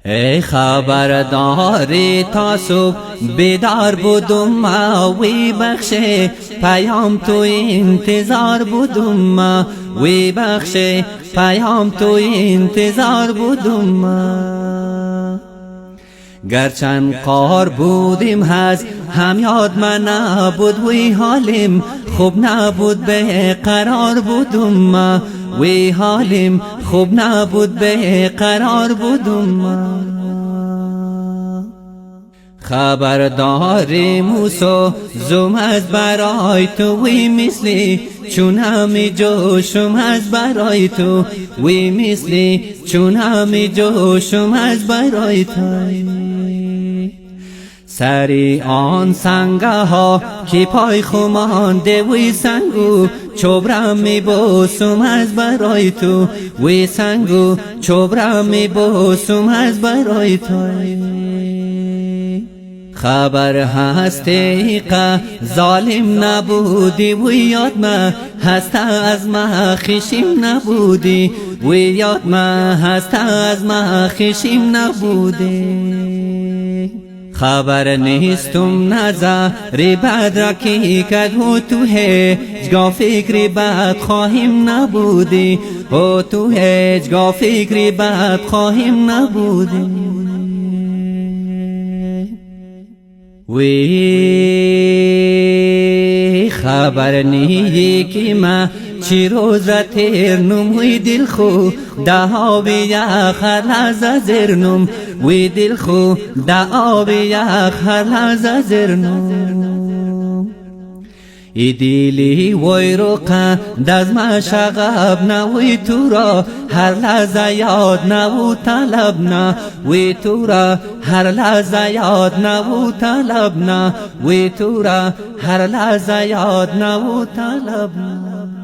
ای خبرداری تا صبح بیدار بودم ما وی بخش پیام تو انتظار بودم ما وی بخش پیام تو انتظار بودم ما گرچند قار بودیم هست هم یاد من نبود وی حالیم خوب نبود به قرار بودم ما وی حالیم خوب نبود به قرار بودم ما خبرداری موسو زوم از برای تو وی مثلی چون همی جوشم از برای تو وی مثلی چون همی جوشم از برای تو سری آن سنگه ها که پای خمانده وی سنگو چوبرم می بوسم از برای تو وی سنگو چوبرم می بوسم از برای تو خبر هست ایقا ظالم نبودی وی یاد ما هست از ما خشیم نبودی وی یاد ما هست از ما خشیم نبودی خبر نیستم نظری بد را کی کد هو تو هیچگاه فکری بد خواهیم نبودی هو تو هیچگاه فکری بد خواهیم نبودی وی خبر نیه که ما چی روز را تیرنم وی دل خو ده آب یخ هر لحظه زرنم وی دل خو ده آب یخ هر لحظه زرنم ای دیلی وی رقا دز ما شغب نه وی تو را هر لحظه یاد نه و طلب نه وی تو را هر لحظه یاد نه و طلب نه وی تو را هر لحظه یاد نه و طلب نه